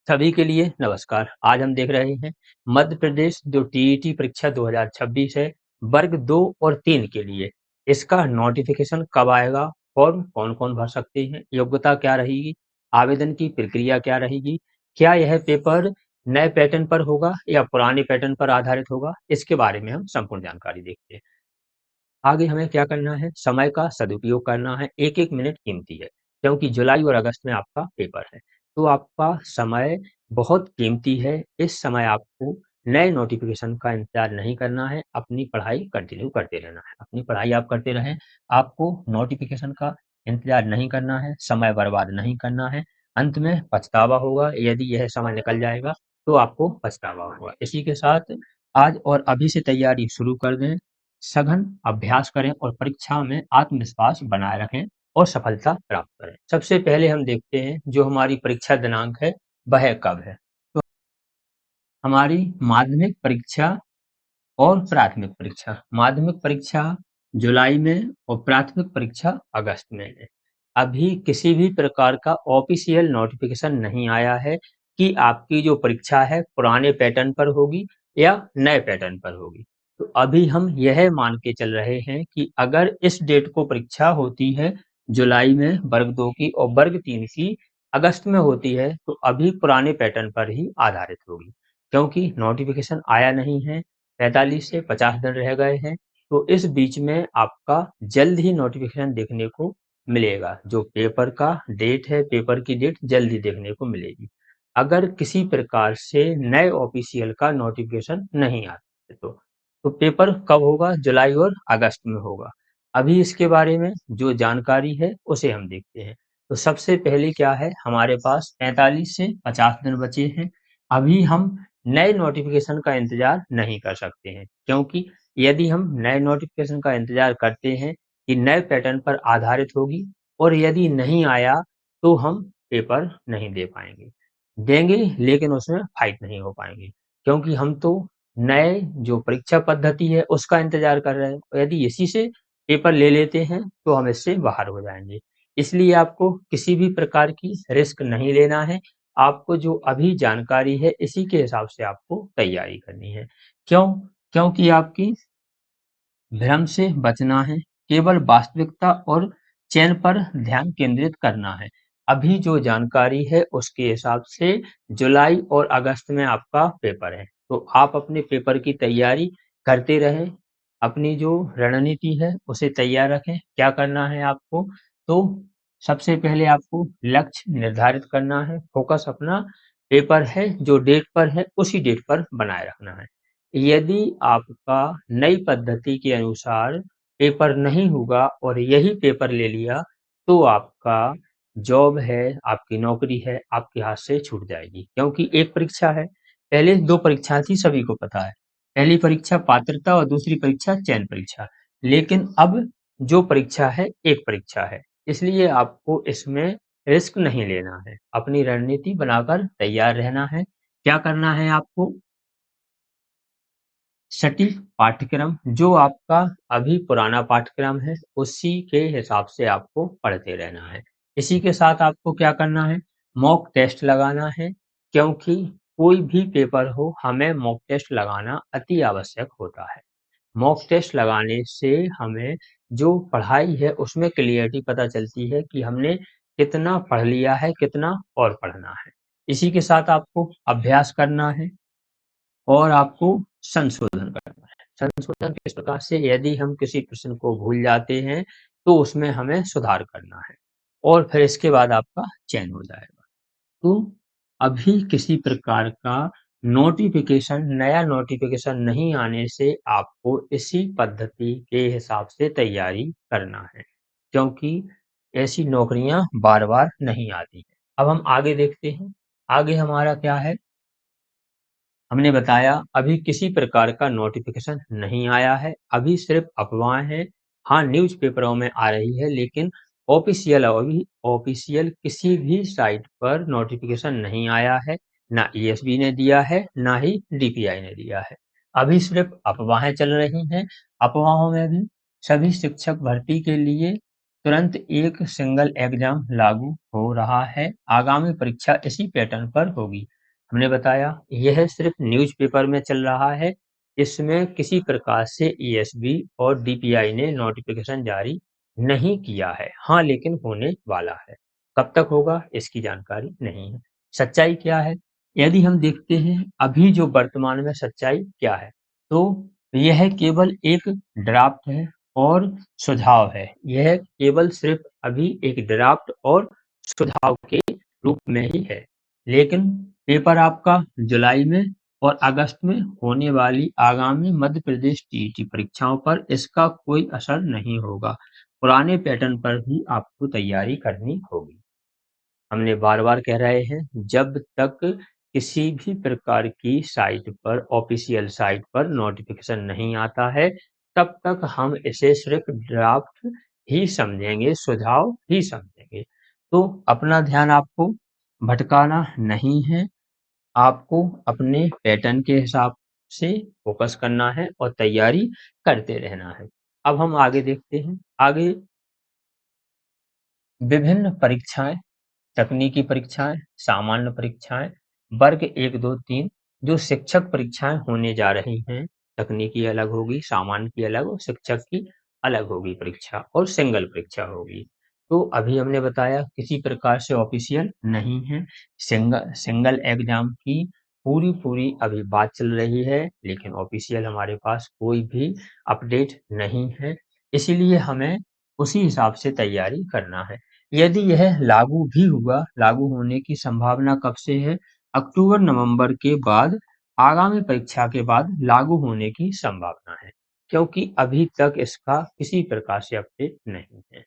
सभी के लिए नमस्कार। आज हम देख रहे हैं मध्य प्रदेश जो टीईटी परीक्षा 2026 है, वर्ग 2 और 3 के लिए। इसका नोटिफिकेशन कब आएगा? फॉर्म कौन-कौन भर सकते हैं? योग्यता क्या रहेगी? आवेदन की प्रक्रिया क्या रहेगी? क्या यह पेपर नए पैटर्न पर होगा या पुराने पैटर्न पर आधारित होगा? इसके बारे में हम संपूर्ण जानकारी देखते हैं। आगे हमें क्या करना है? समय का सदुपयोग करना है, 1-1 मिनट कीमती है, क्योंकि जुलाई और अगस्त में आपका पेपर है। तो आपका समय बहुत कीमती है, इस समय आपको नए नोटिफ़िकेशन का इंतज़ार नहीं करना है, अपनी पढ़ाई कंटिन्यू करते रहना है। अपनी पढ़ाई आप करते रहें, आपको नोटिफ़िकेशन का इंतज़ार नहीं करना है, समय बर्बाद नहीं करना है। अंत में पछतावा होगा, यदि यह समय निकल जाएगा, तो आपको पछतावा होगा। इसी के साथ आज और अभी से तैयारी शुरू कर दें। सघन अभ्यास करें और परीक्षा में आत्मविश्वास बनाए रखें और सफलता प्राप्त करें। सबसे पहले हम देखते हैं जो हमारी परीक्षा दिनांक है वह कब है। तो हमारी माध्यमिक परीक्षा और प्राथमिक परीक्षा। माध्यमिक परीक्षा जुलाई में और प्राथमिक परीक्षा अगस्त में है। अभी किसी भी प्रकार का ऑफिशियल नोटिफिकेशन नहीं आया है कि आपकी जो परीक्षा है पुराने पैटर्न पर होगी या नए पैटर्न पर होगी। तो अभी हम यह मान के चल रहे हैं कि अगर इस डेट को परीक्षा होती है जुलाई में वर्ग 2 की और वर्ग 3 की अगस्त में होती है, तो अभी पुराने पैटर्न पर ही आधारित होगी। क्योंकि नोटिफिकेशन आया नहीं है, 45 से 50 दिन रह गए हैं, तो इस बीच में आपका जल्द ही नोटिफिकेशन देखने को मिलेगा। जो पेपर का डेट है, पेपर की डेट जल्द ही देखने को मिलेगी। अगर किसी प्रकार से नए ऑफिशियल का नोटिफिकेशन नहीं आता है तो पेपर कब होगा? जुलाई और अगस्त में होगा। अभी इसके बारे में जो जानकारी है उसे हम देखते हैं। तो सबसे पहले क्या है, हमारे पास 45 से 50 दिन बचे हैं। अभी हम नए नोटिफिकेशन का इंतजार नहीं कर सकते हैं, क्योंकि यदि हम नए नोटिफिकेशन का इंतजार करते हैं कि नए पैटर्न पर आधारित होगी और यदि नहीं आया तो हम पेपर नहीं दे पाएंगे। देंगे लेकिन उसमें फाइट नहीं हो पाएंगे, क्योंकि हम तो नए जो परीक्षा पद्धति है उसका इंतजार कर रहे हैं और यदि इसी से पेपर ले लेते हैं तो हम इससे बाहर हो जाएंगे। इसलिए आपको किसी भी प्रकार की रिस्क नहीं लेना है। आपको जो अभी जानकारी है इसी के हिसाब से आपको तैयारी करनी है। क्यों? क्योंकि आपकी भ्रम से बचना है, केवल वास्तविकता और चयन पर ध्यान केंद्रित करना है। अभी जो जानकारी है उसके हिसाब से जुलाई और अगस्त में आपका पेपर है, तो आप अपने पेपर की तैयारी करते रहें। अपनी जो रणनीति है उसे तैयार रखें। क्या करना है आपको? तो सबसे पहले आपको लक्ष्य निर्धारित करना है, फोकस अपना पेपर है जो डेट पर है उसी डेट पर बनाए रखना है। यदि आपका नई पद्धति के अनुसार पेपर नहीं होगा और यही पेपर ले लिया, तो आपका जॉब है, आपकी नौकरी है, आपके हाथ से छूट जाएगी। क्योंकि एक परीक्षा है, पहले 2 परीक्षाएँ थी सभी को पता है। पहली परीक्षा पात्रता और दूसरी परीक्षा चयन परीक्षा। लेकिन अब जो परीक्षा है, एक परीक्षा है। इसलिए आपको इसमें रिस्क नहीं लेना है। अपनी रणनीति बनाकर तैयार रहना है। क्या करना है आपको? सटीक पाठ्यक्रम जो आपका अभी पुराना पाठ्यक्रम है, उसी के हिसाब से आपको पढ़ते रहना है। इसी के साथ आपको क्या करना है? मॉक टेस्ट लगाना है, क्योंकि कोई भी पेपर हो, हमें मॉक टेस्ट लगाना अति आवश्यक होता है। मॉक टेस्ट लगाने से हमें जो पढ़ाई है, उसमें क्लियरिटी पता चलती है कि हमने कितना पढ़ लिया है, कितना और पढ़ना है। इसी के साथ आपको अभ्यास करना है और आपको संशोधन करना है। संशोधन किस प्रकार से? यदि हम किसी प्रश्न को भूल जाते हैं, तो उसमें हमें सुधार करना है और फिर इसके बाद आपका चयन हो जाएगा। तो अभी किसी प्रकार का नया नोटिफ़िकेशन नहीं आने से आपको इसी पद्धति के हिसाब से तैयारी करना है, क्योंकि ऐसी नौकरियाँ बार-बार नहीं आती हैं। अब हम आगे देखते हैं, आगे हमारा क्या है? हमने बताया अभी किसी प्रकार का नोटिफिकेशन नहीं आया है, अभी सिर्फ अफवाहें हैं। हाँ, न्यूज़पेपरों में आ रही है, लेकिन ऑफिशियल किसी भी साइट पर नोटिफिकेशन नहीं आया है। ना ईएसबी ने दिया है, ना ही डीपीआई ने दिया है। अभी सिर्फ अफवाहें चल रही हैं। अफवाहों में भी सभी शिक्षक भर्ती के लिए तुरंत एक सिंगल एग्जाम लागू हो रहा है। आगामी परीक्षा इसी पैटर्न पर होगी। हमने बताया यह सिर्फ न्यूज़पेपर में चल रहा है, इसमें किसी प्रकार से ईएसबी और डीपीआई ने नोटिफिकेशन जारी नहीं किया है। हाँ, लेकिन होने वाला है। कब तक होगा इसकी जानकारी नहीं है। सच्चाई क्या है? यदि हम देखते हैं अभी जो वर्तमान में सच्चाई क्या है, तो यह केवल एक ड्राफ्ट है और सुझाव है। यह केवल सिर्फ अभी एक ड्राफ्ट और सुझाव के रूप में ही है। लेकिन पेपर आपका जुलाई में और अगस्त में होने वाली आगामी मध्य प्रदेश टीईटी परीक्षाओं पर इसका कोई असर नहीं होगा। पुराने पैटर्न पर ही आपको तैयारी करनी होगी। हमने बार-बार कह रहे हैं, जब तक किसी भी प्रकार की साइट पर ऑफ़िशियल साइट पर नोटिफ़िकेशन नहीं आता है, तब तक हम इसे सिर्फ़ ड्राफ्ट ही समझेंगे, सुझाव ही समझेंगे। तो अपना ध्यान आपको भटकाना नहीं है, आपको अपने पैटर्न के हिसाब से फ़ोकस करना है और तैयारी करते रहना है। अब हम आगे देखते हैं, आगे विभिन्न परीक्षाएँ, तकनीकी परीक्षाएँ, सामान्य परीक्षाएँ, वर्ग 1, 2, 3 जो शिक्षक परीक्षाएँ होने जा रही हैं, तकनीकी अलग होगी, सामान्य की अलग और शिक्षक की अलग होगी परीक्षा और सिंगल परीक्षा होगी। तो अभी हमने बताया किसी प्रकार से ऑफ़िशियल नहीं है, सिंगल एग्ज़ाम की पूरी-पूरी अभी बात चल रही है, लेकिन ऑफ़िशियल हमारे पास कोई भी अपडेट नहीं है, इसीलिए हमें उसी हिसाब से तैयारी करना है। यदि यह लागू भी हुआ, लागू होने की संभावना कब से है? अक्टूबर-नवंबर के बाद, आगामी परीक्षा के बाद लागू होने की संभावना है, क्योंकि अभी तक इसका किसी प्रकार से अपडेट नहीं है।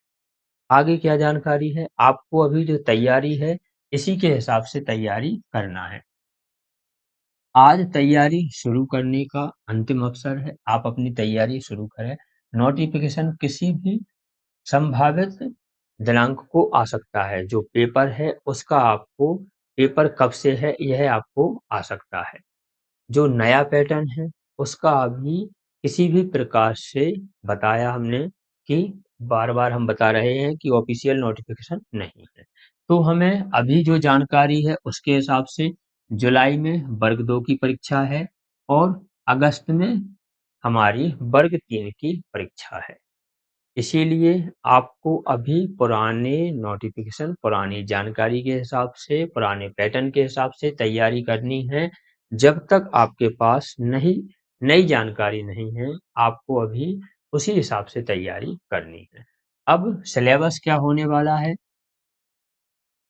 आगे क्या जानकारी है? आपको अभी जो तैयारी है, इसी के हिसाब से तैयारी करना है। आज तैयारी शुरू करने का अंतिम अवसर है, आप अपनी तैयारी शुरू करें। नोटिफ़िकेशन किसी भी संभावित दिनांक को आ सकता है, जो पेपर है उसका आपको पेपर कब से है यह आपको आ सकता है। जो नया पैटर्न है उसका अभी किसी भी प्रकार से बताया हमने कि बार-बार हम बता रहे हैं कि ऑफ़िशियल नोटिफ़िकेशन नहीं है। तो हमें अभी जो जानकारी है उसके हिसाब से जुलाई में वर्ग 2 की परीक्षा है और अगस्त में हमारी वर्ग 3 की परीक्षा है। इसीलिए आपको अभी पुराने नोटिफ़िकेशन, पुरानी जानकारी के हिसाब से, पुराने पैटर्न के हिसाब से तैयारी करनी है। जब तक आपके पास नई जानकारी नहीं है, आपको अभी उसी हिसाब से तैयारी करनी है। अब सिलेबस क्या होने वाला है?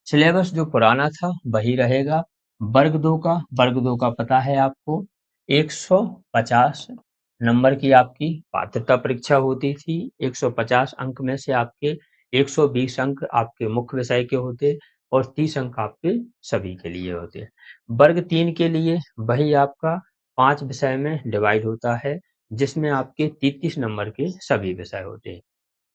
सिलेबस जो पुराना था वही रहेगा। वर्ग 2 का पता है आपको 150 नंबर की आपकी पात्रता परीक्षा होती थी। 150 अंक में से आपके 120 अंक आपके मुख्य विषय के होते और 30 अंक आपके सभी के लिए होते। वर्ग 3 के लिए वही आपका 5 विषय में डिवाइड होता है, जिसमें आपके 33 नंबर के सभी विषय होते हैं।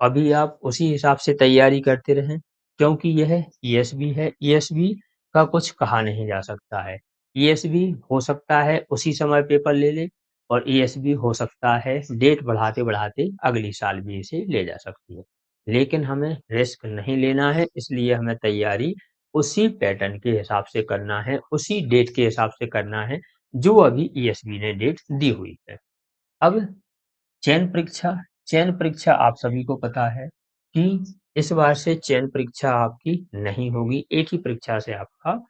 अभी आप उसी हिसाब से तैयारी करते रहें, क्योंकि यह ईएसबी है, ईएसबी का कुछ कहा नहीं जा सकता है। ईएसबी हो सकता है उसी समय पेपर ले ले और ईएसबी हो सकता है डेट बढ़ाते-बढ़ाते अगली साल भी इसे ले जा सकती है। लेकिन हमें रिस्क नहीं लेना है, इसलिए हमें तैयारी उसी पैटर्न के हिसाब से करना है, उसी डेट के हिसाब से करना है, जो अभी ईएसबी ने डेट दी हुई है। अब चयन परीक्षा आप सभी को पता है कि इस बार से चयन परीक्षा आपकी नहीं होगी, एक ही परीक्षा से आपका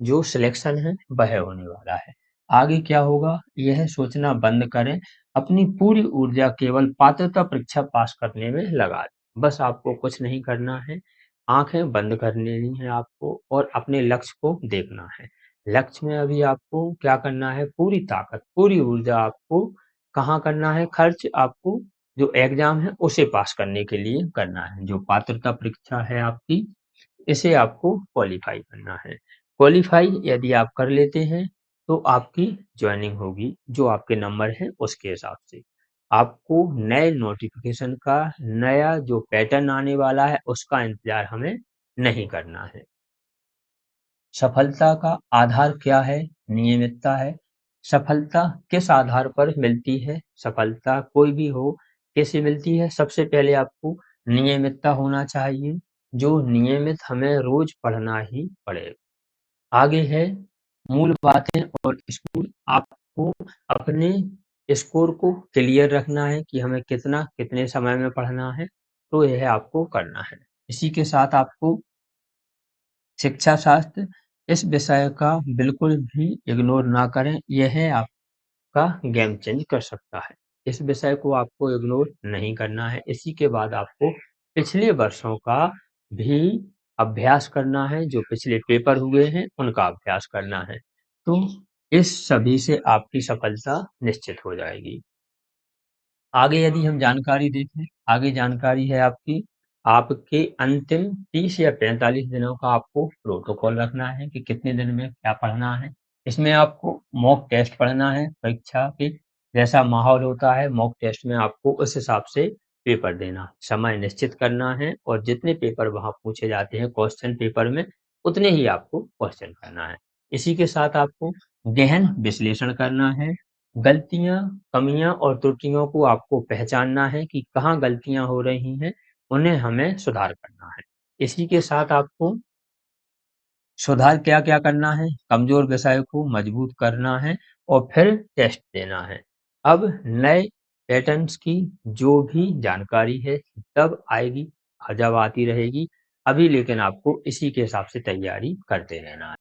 जो सिलेक्शन है वह होने वाला है। आगे क्या होगा यह सोचना बंद करें, अपनी पूरी ऊर्जा केवल पात्रता परीक्षा पास करने में लगा दें। बस आपको कुछ नहीं करना है, आँखें बंद कर लेनी है आपको और अपने लक्ष्य को देखना है। लक्ष्य में अभी आपको क्या करना है, पूरी ताकत, पूरी ऊर्जा आपको कहाँ करना है खर्च, आपको जो एग्ज़ाम है उसे पास करने के लिए करना है। जो पात्रता परीक्षा है आपकी, इसे आपको क्वालीफ़ाई करना है। क्वालीफ़ाई यदि आप कर लेते हैं, तो आपकी जॉइनिंग होगी, जो आपके नंबर हैं उसके हिसाब से। आपको नए नोटिफ़िकेशन का नया जो पैटर्न आने वाला है, उसका इंतज़ार हमें नहीं करना है। सफलता का आधार क्या है? नियमितता है। सफलता किस आधार पर मिलती है? सफलता कोई भी हो, कैसे मिलती है? सबसे पहले आपको नियमितता होना चाहिए, जो नियमित हमें रोज़ पढ़ना ही पड़ेगा। आगे है मूल बातें और स्कोर आपको अपने स्कोर को क्लियर रखना है कि हमें कितना कितने समय में पढ़ना है, तो यह आपको करना है। इसी के साथ आपको शिक्षा शास्त्र इस विषय का बिल्कुल भी इग्नोर ना करें, यह आपका गेम चेंज कर सकता है। इस विषय को आपको इग्नोर नहीं करना है। इसी के बाद आपको पिछले वर्षों का भी अभ्यास करना है, जो पिछले पेपर हुए हैं उनका अभ्यास करना है। तो इस सभी से आपकी सफलता निश्चित हो जाएगी। आगे यदि हम जानकारी देखें, आगे जानकारी है आपके अंतिम 30 या 45 दिनों का आपको प्रोटोकॉल रखना है कि कितने दिन में क्या पढ़ना है। इसमें आपको मॉक टेस्ट पढ़ना है, परीक्षा के जैसा माहौल होता है, मॉक टेस्ट में आपको उस हिसाब से पेपर देना, समय निश्चित करना है और जितने पेपर वहाँ पूछे जाते हैं क्वेश्चन पेपर में, उतने ही आपको क्वेश्चन करना है। इसी के साथ आपको गहन विश्लेषण करना है। गलतियाँ, कमियाँ और त्रुटियों को आपको पहचानना है कि कहाँ गलतियाँ हो रही हैं, उन्हें हमें सुधार करना है। इसी के साथ आपको सुधार क्या-क्या करना है, कमज़ोर विषय को मजबूत करना है और फिर टेस्ट देना है। अब नए पैटर्न्स की जो भी जानकारी है तब आएगी, जब आती रहेगी। अभी लेकिन आपको इसी के हिसाब से तैयारी करते रहना है।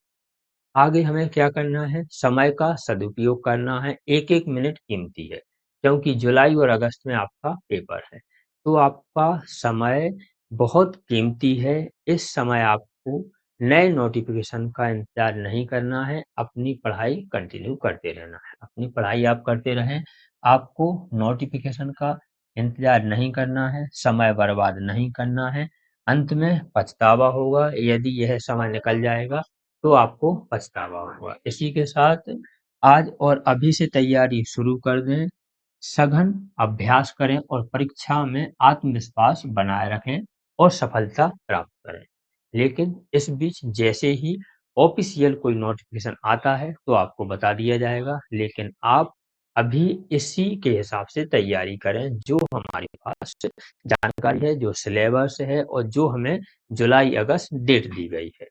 आगे हमें क्या करना है, समय का सदुपयोग करना है, एक-एक मिनट कीमती है, क्योंकि जुलाई और अगस्त में आपका पेपर है, तो आपका समय बहुत कीमती है। इस समय आपको नए नोटिफ़िकेशन का इंतज़ार नहीं करना है, अपनी पढ़ाई कंटिन्यू करते रहना है। अपनी पढ़ाई आप करते रहें, आपको नोटिफ़िकेशन का इंतज़ार नहीं करना है, समय बर्बाद नहीं करना है। अंत में पछतावा होगा, यदि यह समय निकल जाएगा तो आपको पछतावा होगा। इसी के साथ आज और अभी से तैयारी शुरू कर दें, सघन अभ्यास करें और परीक्षा में आत्मविश्वास बनाए रखें और सफलता प्राप्त करें। लेकिन इस बीच जैसे ही ऑफ़िशियल कोई नोटिफ़िकेशन आता है, तो आपको बता दिया जाएगा, लेकिन आप अभी इसी के हिसाब से तैयारी करें, जो हमारे पास जानकारी है, जो सिलेबस है और जो हमें जुलाई-अगस्त डेट दी गई है।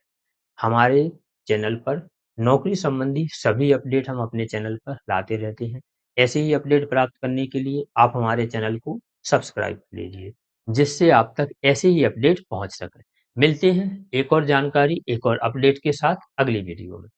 हमारे चैनल पर नौकरी संबंधी सभी अपडेट हम अपने चैनल पर लाते रहते हैं। ऐसे ही अपडेट प्राप्त करने के लिए आप हमारे चैनल को सब्सक्राइब कर लीजिए, जिससे आप तक ऐसे ही अपडेट पहुँच सकें। मिलते हैं एक और जानकारी, एक और अपडेट के साथ अगली वीडियो में।